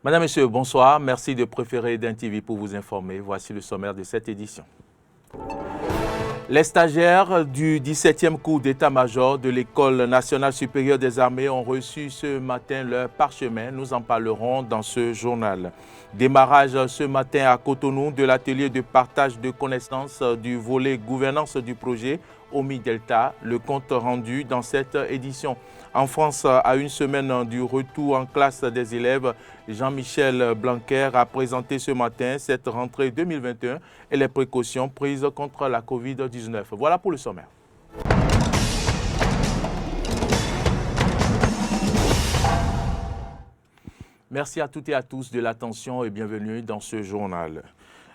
Madame, Monsieur, bonsoir. Merci de préférer d'un TV pour vous informer. Voici le sommaire de cette édition. Les stagiaires du 17e cours d'état-major de l'École nationale supérieure des armées ont reçu ce matin leur parchemin. Nous en parlerons dans ce journal. Démarrage ce matin à Cotonou de l'atelier de partage de connaissances du volet gouvernance du projet OMI Delta, le compte rendu dans cette édition. En France, à une semaine du retour en classe des élèves, Jean-Michel Blanquer a présenté ce matin cette rentrée 2021 et les précautions prises contre la Covid-19. Voilà pour le sommaire. Merci à toutes et à tous de l'attention et bienvenue dans ce journal.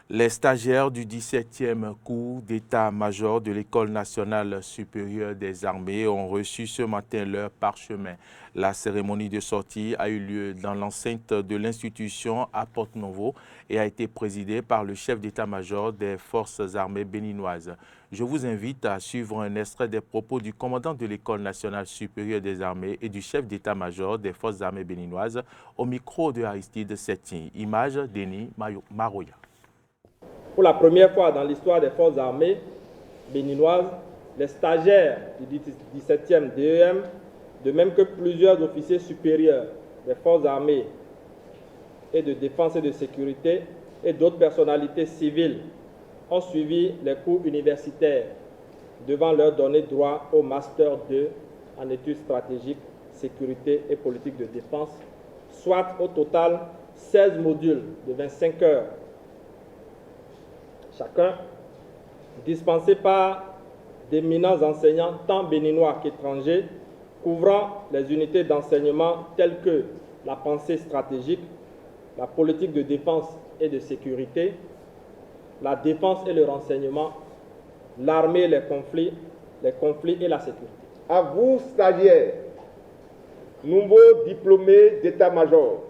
Les stagiaires du 17e cours d'état-major de l'École nationale supérieure des armées ont reçu ce matin leur parchemin. La cérémonie de sortie a eu lieu dans l'enceinte de l'institution à Porte-Novo et a été présidée par le chef d'état-major des forces armées béninoises. Je vous invite à suivre un extrait des propos du commandant de l'École nationale supérieure des armées et du chef d'état-major des forces armées béninoises au micro de Aristide Setin. Image Denis Maroya. Pour la première fois dans l'histoire des forces armées béninoises, les stagiaires du 17e DEM, de même que plusieurs officiers supérieurs des forces armées et de défense et de sécurité et d'autres personnalités civiles ont suivi les cours universitaires devant leur donner droit au Master 2 en études stratégiques, sécurité et politique de défense, soit au total 16 modules de 25 heures chacun, dispensé par d'éminents enseignants tant béninois qu'étrangers, couvrant les unités d'enseignement telles que la pensée stratégique, la politique de défense et de sécurité, la défense et le renseignement, l'armée et les conflits et la sécurité. À vous, stagiaires, nouveaux diplômés d'état-major,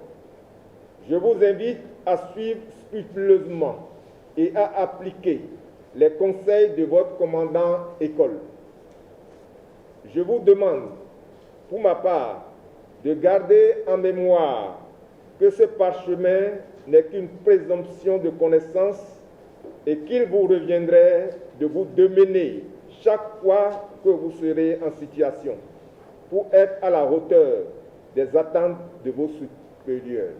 je vous invite à suivre scrupuleusement et à appliquer les conseils de votre commandant école. Je vous demande, pour ma part, de garder en mémoire que ce parchemin n'est qu'une présomption de connaissance et qu'il vous reviendrait de vous démener chaque fois que vous serez en situation pour être à la hauteur des attentes de vos supérieurs.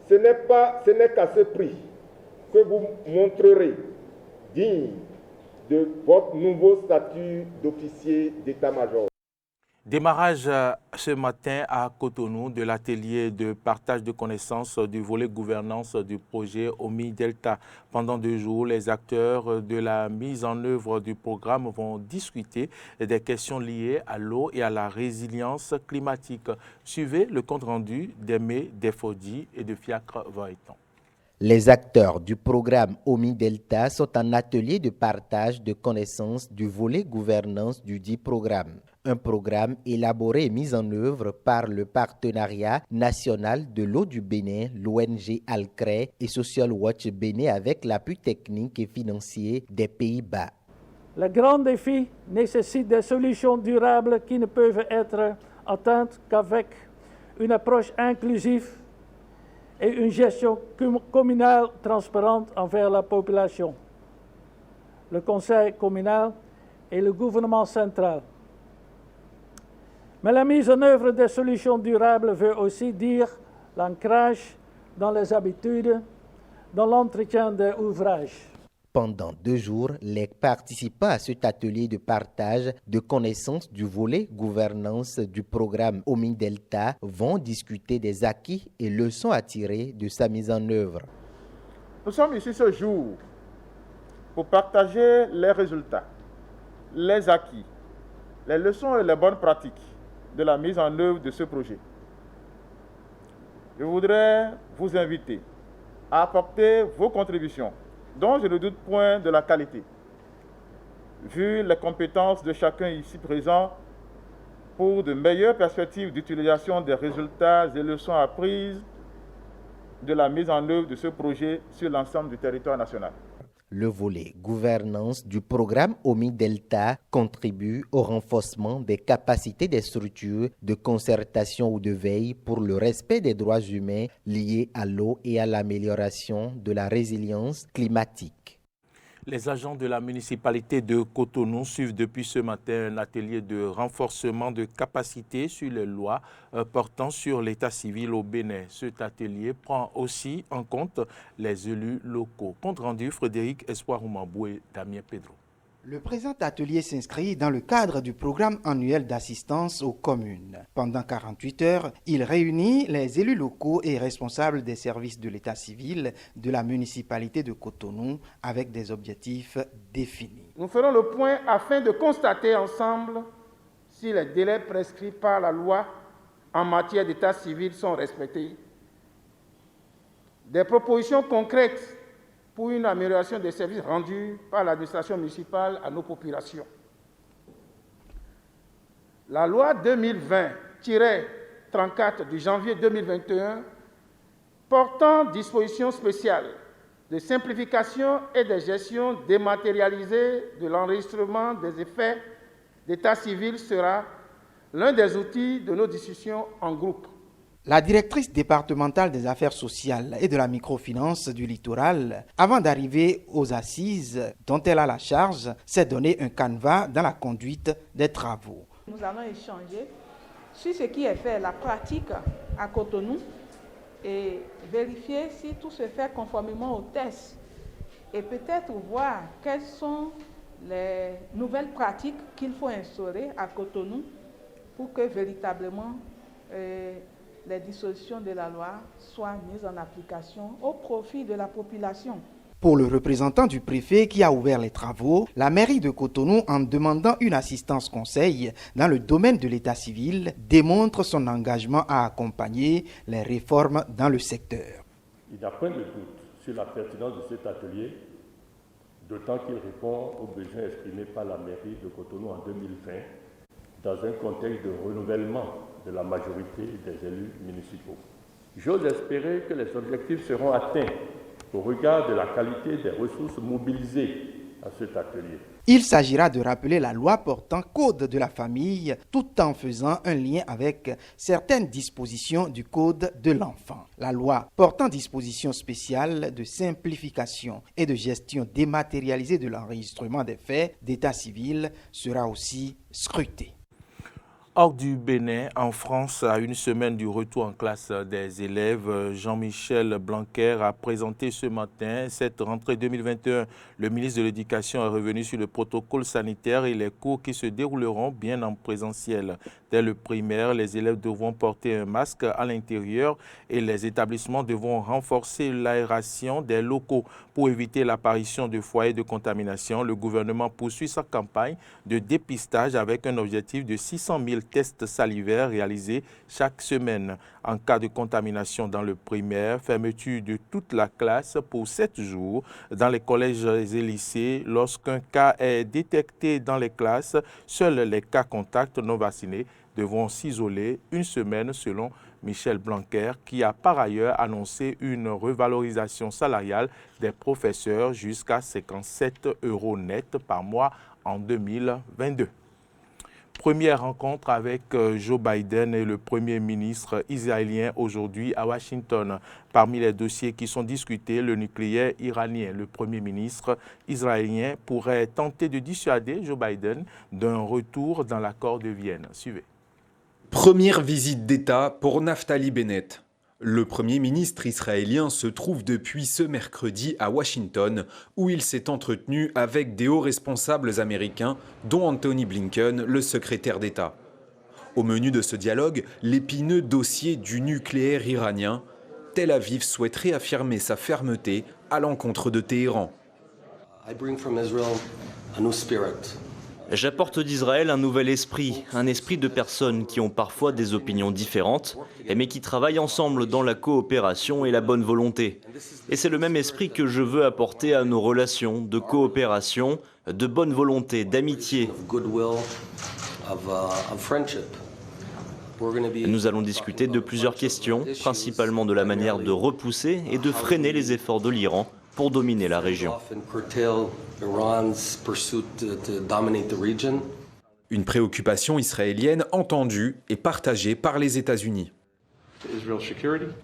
Ce n'est qu'à ce prix que vous montrerez digne de votre nouveau statut d'officier d'état-major. Démarrage ce matin à Cotonou de l'atelier de partage de connaissances du volet gouvernance du projet OMI Delta. Pendant 2 jours, les acteurs de la mise en œuvre du programme vont discuter des questions liées à l'eau et à la résilience climatique. Suivez le compte-rendu d'Aimé Defodi et de Fiacre Voiton. Les acteurs du programme OMI Delta sont en atelier de partage de connaissances du volet gouvernance du dit programme. Un programme élaboré et mis en œuvre par le Partenariat national de l'eau du Bénin, l'ONG Alcré et Social Watch Bénin avec l'appui technique et financier des Pays-Bas. Les grands défis nécessitent des solutions durables qui ne peuvent être atteintes qu'avec une approche inclusive et une gestion communale transparente envers la population, le conseil communal et le gouvernement central. Mais la mise en œuvre des solutions durables veut aussi dire l'ancrage dans les habitudes, dans l'entretien des ouvrages. Pendant 2 jours, les participants à cet atelier de partage de connaissances du volet gouvernance du programme OMI Delta vont discuter des acquis et leçons à tirer de sa mise en œuvre. Nous sommes ici ce jour pour partager les résultats, les acquis, les leçons et les bonnes pratiques de la mise en œuvre de ce projet. Je voudrais vous inviter à apporter vos contributions, dont je ne doute point de la qualité, vu les compétences de chacun ici présent, pour de meilleures perspectives d'utilisation des résultats et leçons apprises de la mise en œuvre de ce projet sur l'ensemble du territoire national. Le volet gouvernance du programme OMI-Delta contribue au renforcement des capacités des structures de concertation ou de veille pour le respect des droits humains liés à l'eau et à l'amélioration de la résilience climatique. Les agents de la municipalité de Cotonou suivent depuis ce matin un atelier de renforcement de capacité sur les lois portant sur l'état civil au Bénin. Cet atelier prend aussi en compte les élus locaux. Compte rendu Frédéric Espoir-Oumambou et Damien Pedro. Le présent atelier s'inscrit dans le cadre du programme annuel d'assistance aux communes. Pendant 48 heures, il réunit les élus locaux et responsables des services de l'état civil de la municipalité de Cotonou avec des objectifs définis. Nous ferons le point afin de constater ensemble si les délais prescrits par la loi en matière d'état civil sont respectés. Des propositions concrètes pour une amélioration des services rendus par l'administration municipale à nos populations. La loi 2020-34 du janvier 2021 portant dispositions spéciales de simplification et de gestion dématérialisée de l'enregistrement des effets d'état civil sera l'un des outils de nos discussions en groupe. La directrice départementale des affaires sociales et de la microfinance du littoral, avant d'arriver aux assises dont elle a la charge, s'est donné un canevas dans la conduite des travaux. Nous allons échanger sur ce qui est fait, la pratique à Cotonou, et vérifier si tout se fait conformément aux tests et peut-être voir quelles sont les nouvelles pratiques qu'il faut instaurer à Cotonou pour que véritablement les dispositions de la loi soient mises en application au profit de la population. Pour le représentant du préfet qui a ouvert les travaux, la mairie de Cotonou, en demandant une assistance conseil dans le domaine de l'état civil, démontre son engagement à accompagner les réformes dans le secteur. Il n'y a point de doute sur la pertinence de cet atelier, d'autant qu'il répond aux besoins exprimés par la mairie de Cotonou en 2020 dans un contexte de renouvellement de la majorité des élus municipaux. J'ose espérer que les objectifs seront atteints au regard de la qualité des ressources mobilisées à cet atelier. Il s'agira de rappeler la loi portant Code de la famille tout en faisant un lien avec certaines dispositions du Code de l'enfant. La loi portant dispositions spéciales de simplification et de gestion dématérialisée de l'enregistrement des faits d'état civil sera aussi scrutée. Hors du Bénin, en France, à une semaine du retour en classe des élèves, Jean-Michel Blanquer a présenté ce matin cette rentrée 2021. Le ministre de l'Éducation est revenu sur le protocole sanitaire et les cours qui se dérouleront bien en présentiel. Dès le primaire, les élèves devront porter un masque à l'intérieur et les établissements devront renforcer l'aération des locaux pour éviter l'apparition de foyers de contamination. Le gouvernement poursuit sa campagne de dépistage avec un objectif de 600 000 tests salivaires réalisés chaque semaine. En cas de contamination dans le primaire, fermeture de toute la classe pour 7 jours. Dans les collèges et lycées, lorsqu'un cas est détecté dans les classes, seuls les cas contacts non vaccinés devront s'isoler une semaine selon Michel Blanquer, qui a par ailleurs annoncé une revalorisation salariale des professeurs jusqu'à 57 € net par mois en 2022. Première rencontre avec Joe Biden et le Premier ministre israélien aujourd'hui à Washington. Parmi les dossiers qui sont discutés, le nucléaire iranien. Le Premier ministre israélien pourrait tenter de dissuader Joe Biden d'un retour dans l'accord de Vienne. Suivez. Première visite d'État pour Naftali Bennett. Le Premier ministre israélien se trouve depuis ce mercredi à Washington, où il s'est entretenu avec des hauts responsables américains, dont Anthony Blinken, le secrétaire d'État. Au menu de ce dialogue, l'épineux dossier du nucléaire iranien. Tel Aviv souhaite réaffirmer sa fermeté à l'encontre de Téhéran. J'apporte d'Israël un nouvel esprit, un esprit de personnes qui ont parfois des opinions différentes, mais qui travaillent ensemble dans la coopération et la bonne volonté. Et c'est le même esprit que je veux apporter à nos relations de coopération, de bonne volonté, d'amitié. Nous allons discuter de plusieurs questions, principalement de la manière de repousser et de freiner les efforts de l'Iran pour dominer la région. Une préoccupation israélienne entendue et partagée par les États-Unis.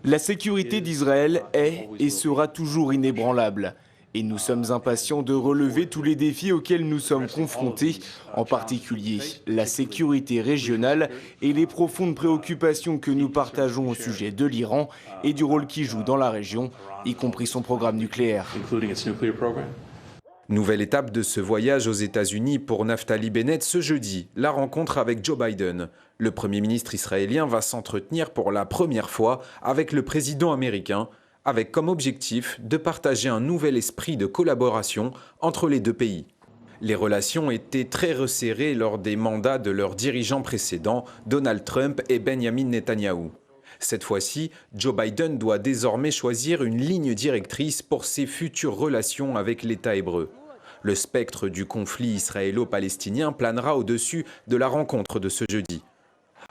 La sécurité d'Israël est et sera toujours inébranlable. Et nous sommes impatients de relever tous les défis auxquels nous sommes confrontés, en particulier la sécurité régionale et les profondes préoccupations que nous partageons au sujet de l'Iran et du rôle qu'il joue dans la région, y compris son programme nucléaire. Nouvelle étape de ce voyage aux États-Unis pour Naftali Bennett ce jeudi, la rencontre avec Joe Biden. Le Premier ministre israélien va s'entretenir pour la première fois avec le président américain, avec comme objectif de partager un nouvel esprit de collaboration entre les deux pays. Les relations étaient très resserrées lors des mandats de leurs dirigeants précédents, Donald Trump et Benjamin Netanyahou. Cette fois-ci, Joe Biden doit désormais choisir une ligne directrice pour ses futures relations avec l'État hébreu. Le spectre du conflit israélo-palestinien planera au-dessus de la rencontre de ce jeudi.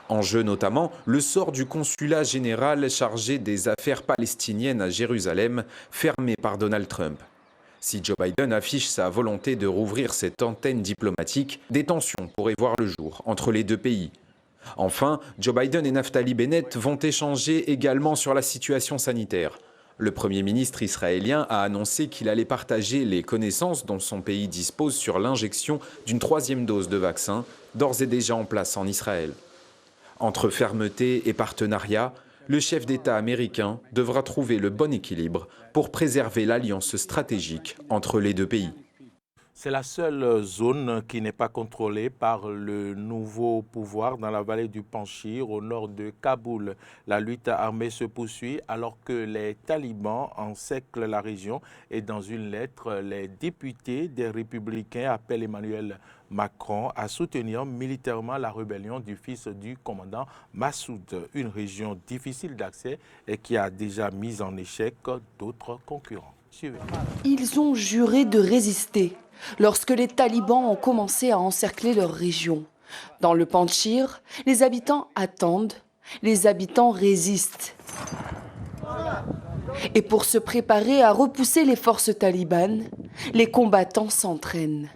En jeu notamment le sort du consulat général chargé des affaires palestiniennes à Jérusalem, fermé par Donald Trump. Si Joe Biden affiche sa volonté de rouvrir cette antenne diplomatique, des tensions pourraient voir le jour entre les deux pays. Enfin, Joe Biden et Naftali Bennett vont échanger également sur la situation sanitaire. Le Premier ministre israélien a annoncé qu'il allait partager les connaissances dont son pays dispose sur l'injection d'une 3e dose de vaccin, d'ores et déjà en place en Israël. Entre fermeté et partenariat, le chef d'État américain devra trouver le bon équilibre pour préserver l'alliance stratégique entre les deux pays. C'est la seule zone qui n'est pas contrôlée par le nouveau pouvoir dans la vallée du Panchir, au nord de Kaboul. La lutte armée se poursuit alors que les talibans encerclent la région et dans une lettre, les députés des Républicains appellent Emmanuel Macron à soutenir militairement la rébellion du fils du commandant Massoud, une région difficile d'accès et qui a déjà mis en échec d'autres concurrents. Suivez. Ils ont juré de résister lorsque les talibans ont commencé à encercler leur région. Dans le Panchir, les habitants attendent, les habitants résistent. Et pour se préparer à repousser les forces talibanes, les combattants s'entraînent.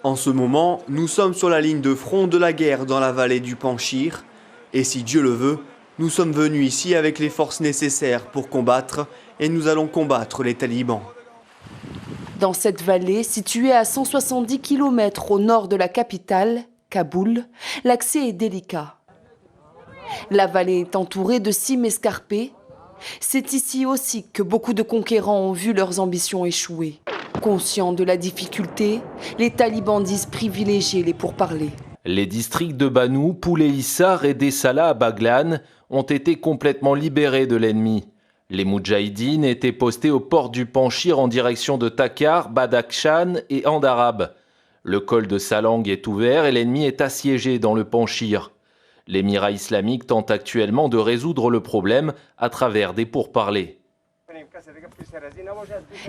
En ce moment, nous sommes sur la ligne de front de la guerre dans la vallée du Panchir. Et si Dieu le veut, nous sommes venus ici avec les forces nécessaires pour combattre et nous allons combattre les talibans. Dans cette vallée, située à 170 km au nord de la capitale, Kaboul, l'accès est délicat. La vallée est entourée de cimes escarpées. C'est ici aussi que beaucoup de conquérants ont vu leurs ambitions échouer. Conscients de la difficulté, les talibans disent privilégier les pourparlers. Les districts de Banou, Poulet-Issar et Dessala à Baglan ont été complètement libérés de l'ennemi. Les Moudjahidines étaient postés aux portes du Panchir en direction de Takar, Badakhshan et Andarab. Le col de Salang est ouvert et l'ennemi est assiégé dans le Panchir. L'émirat islamique tente actuellement de résoudre le problème à travers des pourparlers.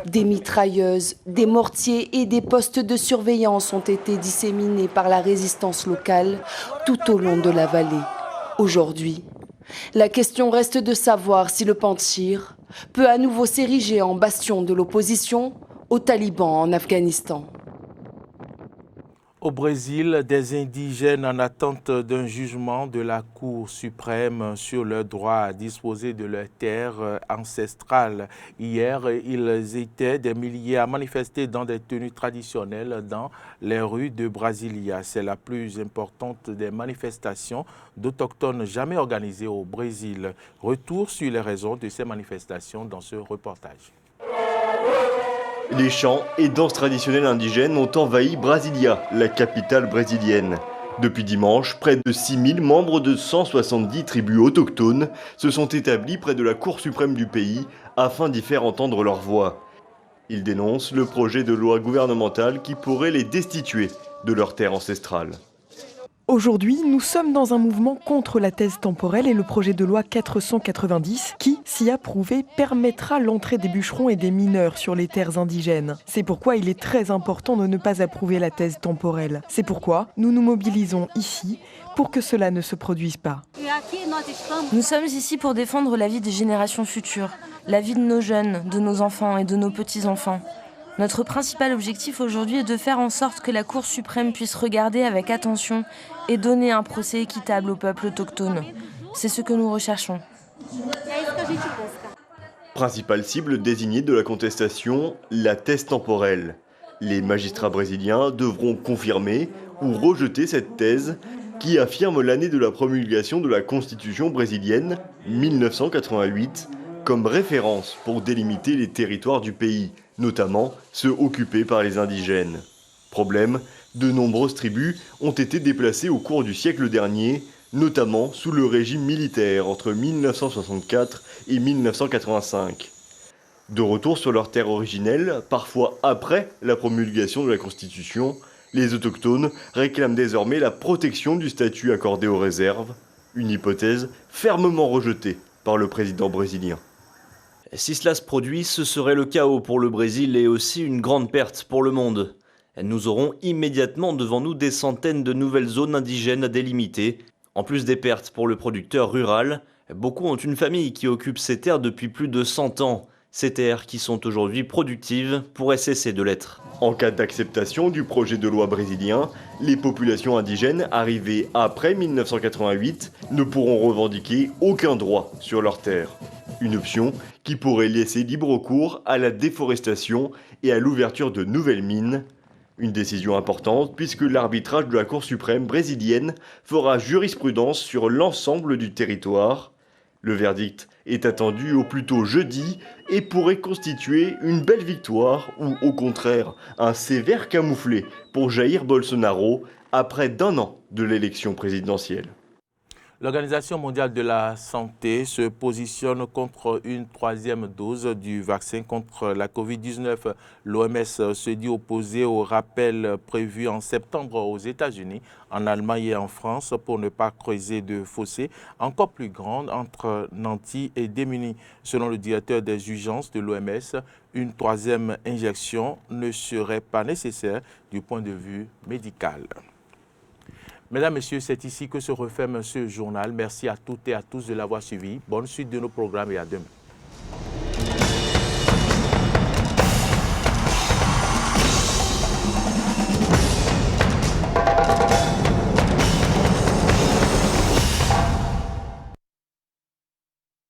Des mitrailleuses, des mortiers et des postes de surveillance ont été disséminés par la résistance locale tout au long de la vallée. Aujourd'hui, la question reste de savoir si le Panchir peut à nouveau s'ériger en bastion de l'opposition aux talibans en Afghanistan. Au Brésil, des indigènes en attente d'un jugement de la Cour suprême sur leur droit à disposer de leurs terres ancestrales. Hier, ils étaient des milliers à manifester dans des tenues traditionnelles dans les rues de Brasilia. C'est la plus importante des manifestations d'autochtones jamais organisées au Brésil. Retour sur les raisons de ces manifestations dans ce reportage. Les chants et danses traditionnelles indigènes ont envahi Brasilia, la capitale brésilienne. Depuis dimanche, près de 6000 membres de 170 tribus autochtones se sont établis près de la Cour suprême du pays afin d'y faire entendre leur voix. Ils dénoncent le projet de loi gouvernementale qui pourrait les destituer de leurs terres ancestrales. Aujourd'hui, nous sommes dans un mouvement contre la thèse temporelle et le projet de loi 490 qui, si approuvé, permettra l'entrée des bûcherons et des mineurs sur les terres indigènes. C'est pourquoi il est très important de ne pas approuver la thèse temporelle. C'est pourquoi nous nous mobilisons ici pour que cela ne se produise pas. Nous sommes ici pour défendre la vie des générations futures, la vie de nos jeunes, de nos enfants et de nos petits-enfants. Notre principal objectif aujourd'hui est de faire en sorte que la Cour suprême puisse regarder avec attention et donner un procès équitable au peuple autochtone. C'est ce que nous recherchons. Principale cible désignée de la contestation, la thèse temporelle. Les magistrats brésiliens devront confirmer ou rejeter cette thèse qui affirme l'année de la promulgation de la Constitution brésilienne, 1988, comme référence pour délimiter les territoires du pays, notamment ceux occupés par les indigènes. Problème, de nombreuses tribus ont été déplacées au cours du siècle dernier, notamment sous le régime militaire entre 1964 et 1985. De retour sur leur terre originelle, parfois après la promulgation de la Constitution, les autochtones réclament désormais la protection du statut accordé aux réserves, une hypothèse fermement rejetée par le président brésilien. Si cela se produit, ce serait le chaos pour le Brésil et aussi une grande perte pour le monde. Nous aurons immédiatement devant nous des centaines de nouvelles zones indigènes à délimiter. En plus des pertes pour le producteur rural, beaucoup ont une famille qui occupe ces terres depuis plus de 100 ans. Ces terres qui sont aujourd'hui productives pourraient cesser de l'être. En cas d'acceptation du projet de loi brésilien, les populations indigènes arrivées après 1988 ne pourront revendiquer aucun droit sur leurs terres. Une option qui pourrait laisser libre cours à la déforestation et à l'ouverture de nouvelles mines. Une décision importante puisque l'arbitrage de la Cour suprême brésilienne fera jurisprudence sur l'ensemble du territoire. Le verdict est attendu au plus tôt jeudi et pourrait constituer une belle victoire ou au contraire un sévère camouflet pour Jair Bolsonaro après d'1 an de l'élection présidentielle. L'Organisation mondiale de la santé se positionne contre une 3e dose du vaccin contre la Covid-19. L'OMS se dit opposée au rappel prévu en septembre aux États-Unis, en Allemagne et en France pour ne pas creuser de fossé encore plus grand entre nantis et démunis. Selon le directeur des urgences de l'OMS, une 3e injection ne serait pas nécessaire du point de vue médical. Mesdames, Messieurs, c'est ici que se referme ce journal. Merci à toutes et à tous de l'avoir suivi. Bonne suite de nos programmes et à demain.